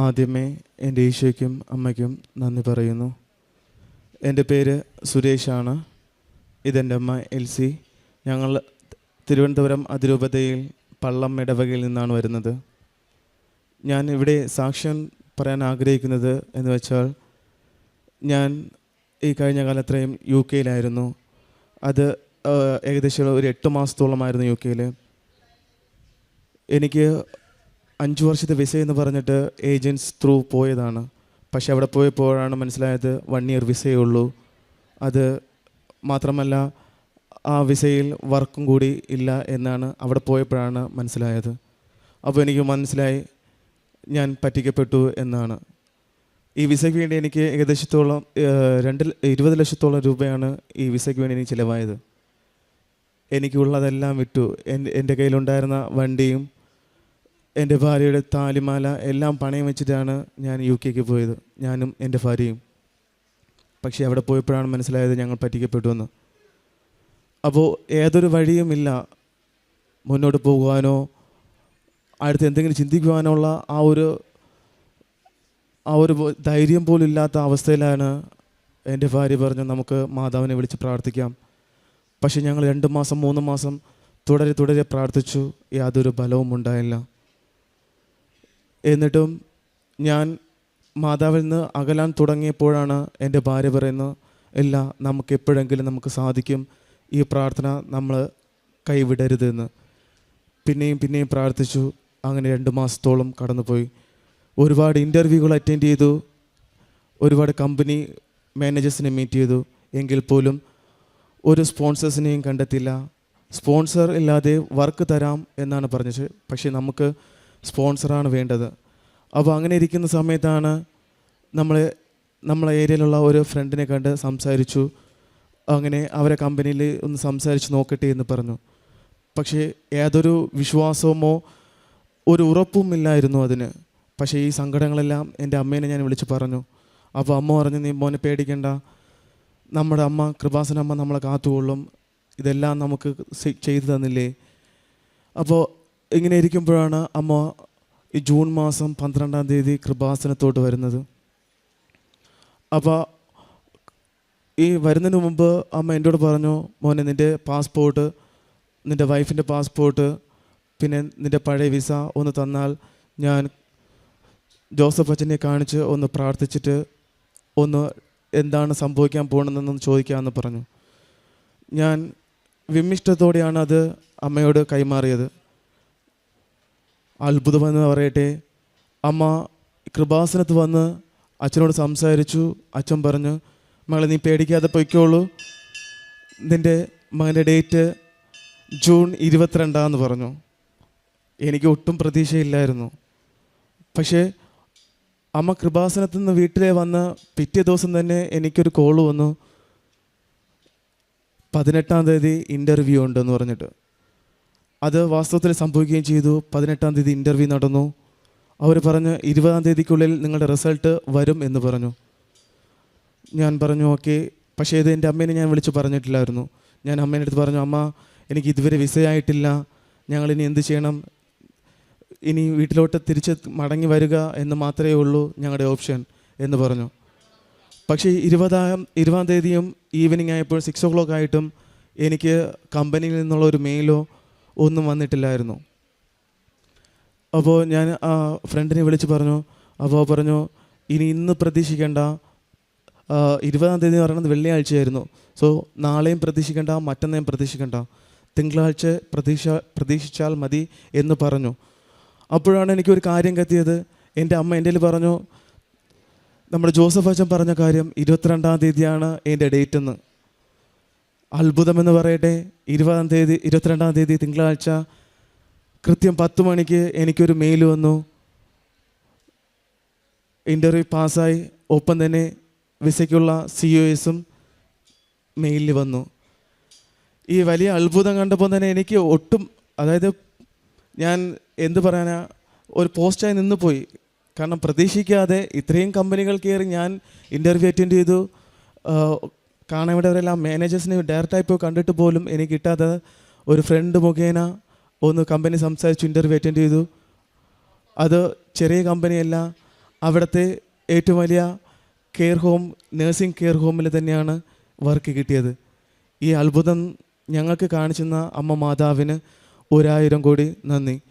ആദ്യമേ എൻ്റെ ഈശോയ്ക്കും അമ്മയ്ക്കും നന്ദി പറയുന്നു. എൻ്റെ പേര് സുരേഷാണ്. ഇതെൻ്റെ അമ്മ എൽസി. ഞങ്ങൾ തിരുവനന്തപുരം അതിരൂപതയിൽ പള്ളം ഇടവകയിൽ നിന്നാണ് വരുന്നത്. ഞാൻ ഇവിടെ സാക്ഷ്യം പറയാൻ ആഗ്രഹിക്കുന്നത് എന്ന് വെച്ചാൽ, ഞാൻ ഈ കഴിഞ്ഞ കാലത്രയും യു കെയിലായിരുന്നു. അത് ഏകദേശം ഒരു 8 മാസത്തോളമായിരുന്നു യു കെയിൽ. എനിക്ക് 5 വർഷത്തെ വിസ എന്ന് പറഞ്ഞിട്ട് ഏജൻറ്റ്സ് ത്രൂ പോയതാണ്. പക്ഷെ അവിടെ പോയപ്പോഴാണ് മനസ്സിലായത് 1 ഇയർ വിസയേ ഉള്ളൂ. അത് മാത്രമല്ല, ആ വിസയിൽ വർക്കും കൂടി ഇല്ല എന്നാണ് അവിടെ പോയപ്പോഴാണ് മനസ്സിലായത്. അപ്പോൾ എനിക്ക് മനസ്സിലായി ഞാൻ പറ്റിക്കപ്പെട്ടു എന്നാണ്. ഈ വിസയ്ക്ക് വേണ്ടി എനിക്ക് ഏകദേശത്തോളം 20 ലക്ഷത്തോളം രൂപയാണ് ഈ വിസയ്ക്ക് വേണ്ടി എനിക്ക് ചിലവായത്. എനിക്കുള്ളതെല്ലാം വിറ്റു. എൻ്റെ കയ്യിലുണ്ടായിരുന്ന വണ്ടിയും എൻ്റെ ഭാര്യയുടെ താലിമാല എല്ലാം പണയം വെച്ചിട്ടാണ് ഞാൻ യു കെക്ക് പോയത്, ഞാനും എൻ്റെ ഭാര്യയും. പക്ഷേ അവിടെ പോയപ്പോഴാണ് മനസ്സിലായത് ഞങ്ങൾ പറ്റിക്കപ്പെട്ടു എന്ന്. അപ്പോൾ ഏതൊരു വഴിയുമില്ല, മുന്നോട്ട് പോകുവാനോ അടുത്ത് എന്തെങ്കിലും ചിന്തിക്കുവാനോ ഉള്ള ആ ഒരു ധൈര്യം പോലും ഇല്ലാത്ത അവസ്ഥയിലാണ് എൻ്റെ ഭാര്യ പറഞ്ഞു നമുക്ക് മാതാവിനെ വിളിച്ച് പ്രാർത്ഥിക്കാം. പക്ഷേ ഞങ്ങൾ 2 മാസം 3 മാസം തുടരെ പ്രാർത്ഥിച്ചു. യാതൊരു ഫലവും ഉണ്ടായില്ല. എന്നിട്ടും ഞാൻ മാതാവിൽ നിന്ന് അകലാൻ തുടങ്ങിയപ്പോഴാണ് എൻ്റെ ഭാര്യ പറയുന്നത്, ഇല്ല, നമുക്ക് എപ്പോഴെങ്കിലും നമുക്ക് സാധിക്കും, ഈ പ്രാർത്ഥന നമ്മൾ കൈവിടരുതെന്ന്. പിന്നെയും പ്രാർത്ഥിച്ചു. അങ്ങനെ 2 മാസത്തോളം കടന്നുപോയി. ഒരുപാട് ഇൻ്റർവ്യൂകൾ അറ്റൻഡ് ചെയ്തു, ഒരുപാട് കമ്പനി മാനേജേഴ്സിനെ മീറ്റ് ചെയ്തു. എങ്കിൽ പോലും ഒരു സ്പോൺസേഴ്സിനെയും കണ്ടെത്തില്ല. സ്പോൺസർ ഇല്ലാതെ വർക്ക് തരാം എന്നാണ് പറഞ്ഞത്. പക്ഷേ നമുക്ക് സ്പോൺസറാണ് വേണ്ടത്. അപ്പോൾ അങ്ങനെ ഇരിക്കുന്ന സമയത്താണ് നമ്മളെ ഏരിയയിലുള്ള ഒരു ഫ്രണ്ടിനെ കണ്ട് സംസാരിച്ചു. അങ്ങനെ അവരെ കമ്പനിയിൽ ഒന്ന് സംസാരിച്ച് നോക്കട്ടെ എന്ന് പറഞ്ഞു. പക്ഷേ യാതൊരു വിശ്വാസമോ ഒരു ഉറപ്പും ഇല്ലായിരുന്നു അതിന്. പക്ഷേ ഈ സങ്കടങ്ങളെല്ലാം എൻ്റെ അമ്മേനെ ഞാൻ വിളിച്ച് പറഞ്ഞു. അപ്പോൾ അമ്മ പറഞ്ഞു, നീ മോനെ പേടിക്കണ്ട, നമ്മുടെ അമ്മ കൃപാസന അമ്മ നമ്മളെ കാത്തുകൊള്ളും, ഇതെല്ലാം നമുക്ക് ചെയ്തു തന്നില്ലേ. അപ്പോൾ ഇങ്ങനെ ഇരിക്കുമ്പോഴാണ് അമ്മ ഈ ജൂൺ മാസം 12-ാം തീയതി കൃപാസനത്തോട്ട് വരുന്നത്. അപ്പോൾ ഈ വരുന്നതിന് മുമ്പ് അമ്മ എന്നോട് പറഞ്ഞു, മോനെ നിൻ്റെ പാസ്പോർട്ട്, നിൻ്റെ വൈഫിൻ്റെ പാസ്പോർട്ട്, പിന്നെ നിൻ്റെ പഴയ വിസ ഒന്ന് തന്നാൽ ഞാൻ ജോസഫ് അച്ഛനെ കാണിച്ച് ഒന്ന് പ്രാർത്ഥിച്ചിട്ട് ഒന്ന് എന്താണ് സംഭവിക്കാൻ പോകുന്നതെന്ന് ചോദിക്കാമെന്ന് പറഞ്ഞു. ഞാൻ വിമ്മിഷ്ടത്തോടെയാണ് അത് അമ്മയോട് കൈമാറിയത്. അത്ഭുതമെന്ന് പറയട്ടെ, അമ്മ കൃപാസനത്ത് വന്ന് അച്ഛനോട് സംസാരിച്ചു. അച്ഛൻ പറഞ്ഞു, മകളെ നീ പേടിക്കാതെ പൊയ്ക്കോളൂ, നിൻ്റെ മകൻ്റെ ഡേറ്റ് ജൂൺ 22 പറഞ്ഞു. എനിക്ക് ഒട്ടും പ്രതീക്ഷയില്ലായിരുന്നു. പക്ഷേ അമ്മ കൃപാസനത്തിൽ നിന്ന് വീട്ടിലെ വന്ന് പിറ്റേ ദിവസം തന്നെ എനിക്കൊരു കോള് വന്നു, 18-ാം തീയതി ഇൻ്റർവ്യൂ ഉണ്ടെന്ന് പറഞ്ഞിട്ട്. അത് വാസ്തവത്തിൽ സംഭവിക്കുകയും ചെയ്തു. 18-ാം തീയതി ഇൻ്റർവ്യൂ നടന്നു. അവർ പറഞ്ഞ് 20-ാം തീയതിക്കുള്ളിൽ നിങ്ങളുടെ റിസൾട്ട് വരും എന്ന് പറഞ്ഞു. ഞാൻ പറഞ്ഞു ഓക്കെ. പക്ഷേ ഇത് എൻ്റെ അമ്മേനെ ഞാൻ വിളിച്ച് പറഞ്ഞിട്ടില്ലായിരുന്നു. ഞാൻ അമ്മേൻ്റെ അടുത്ത് പറഞ്ഞു, അമ്മ എനിക്ക് ഇതുവരെ വിസയായിട്ടില്ല, ഞങ്ങളിനി എന്ത് ചെയ്യണം, ഇനി വീട്ടിലോട്ട് തിരിച്ച് മടങ്ങി വരിക എന്ന് മാത്രമേ ഉള്ളൂ ഞങ്ങളുടെ ഓപ്ഷൻ എന്ന് പറഞ്ഞു. പക്ഷേ 20-ാം തീയതിയും ഈവനിങ് ആയപ്പോൾ 6 o'clock ആയിട്ടും എനിക്ക് കമ്പനിയിൽ നിന്നുള്ള ഒരു മെയിലോ ഒന്നും വന്നിട്ടില്ലായിരുന്നു. അപ്പോൾ ഞാൻ ആ ഫ്രണ്ടിനെ വിളിച്ച് പറഞ്ഞു. അപ്പോൾ പറഞ്ഞു, ഇന്ന് പ്രതീക്ഷിക്കേണ്ട, 20-ാം തീയതി എന്ന് പറയുന്നത് വെള്ളിയാഴ്ചയായിരുന്നു. സോ നാളെയും പ്രതീക്ഷിക്കേണ്ട, മറ്റന്നേയും പ്രതീക്ഷിക്കേണ്ട, തിങ്കളാഴ്ച പ്രതീക്ഷിച്ചാൽ മതി എന്ന് പറഞ്ഞു. അപ്പോഴാണ് എനിക്കൊരു കാര്യം കത്തിയത്. എൻ്റെ അമ്മ എൻ്റെ പറഞ്ഞു, നമ്മുടെ ജോസഫ് അച്ഛൻ പറഞ്ഞ കാര്യം 22-ാം തീയതിയാണ് എൻ്റെ ഡേറ്റ് എന്ന്. അത്ഭുതമെന്ന് പറയട്ടെ, 22-ാം തീയതി തിങ്കളാഴ്ച കൃത്യം 10 മണിക്ക് എനിക്കൊരു മെയിൽ വന്നു. ഇൻ്റർവ്യൂ പാസ്സായി, ഒപ്പം തന്നെ വിസയ്ക്കുള്ള COSഉം മെയിലിൽ വന്നു. ഈ വലിയ അത്ഭുതം കണ്ടപ്പോൾ തന്നെ എനിക്ക് ഒട്ടും, അതായത് ഞാൻ എന്ത് പറയാനാ, ഒരു പോസ്റ്റായി നിന്ന് പോയി. കാരണം പ്രതീക്ഷിക്കാതെ ഇത്രയും കമ്പനികൾ കയറി ഞാൻ ഇൻ്റർവ്യൂ അറ്റൻഡ് ചെയ്തു. കാണാവിടവരെല്ലാം മാനേജേഴ്സിനെ ഡയറക്റ്റായി പോയി കണ്ടിട്ട് പോലും എനിക്ക് കിട്ടാതെ ഒരു ഫ്രണ്ട് മുഖേന ഒന്ന് കമ്പനി സംസാരിച്ചു ഇൻ്റർവ്യൂ അറ്റൻഡ് ചെയ്തു. അത് ചെറിയ കമ്പനിയല്ല, അവിടുത്തെ ഏറ്റവും വലിയ കെയർ ഹോം, നേഴ്സിംഗ് കെയർ ഹോമിൽ തന്നെയാണ് വർക്ക് കിട്ടിയത്. ഈ അത്ഭുതം ഞങ്ങൾക്ക് കാണിച്ചെന്ന അമ്മ മാതാവിന് 1000 കോടി നന്ദി.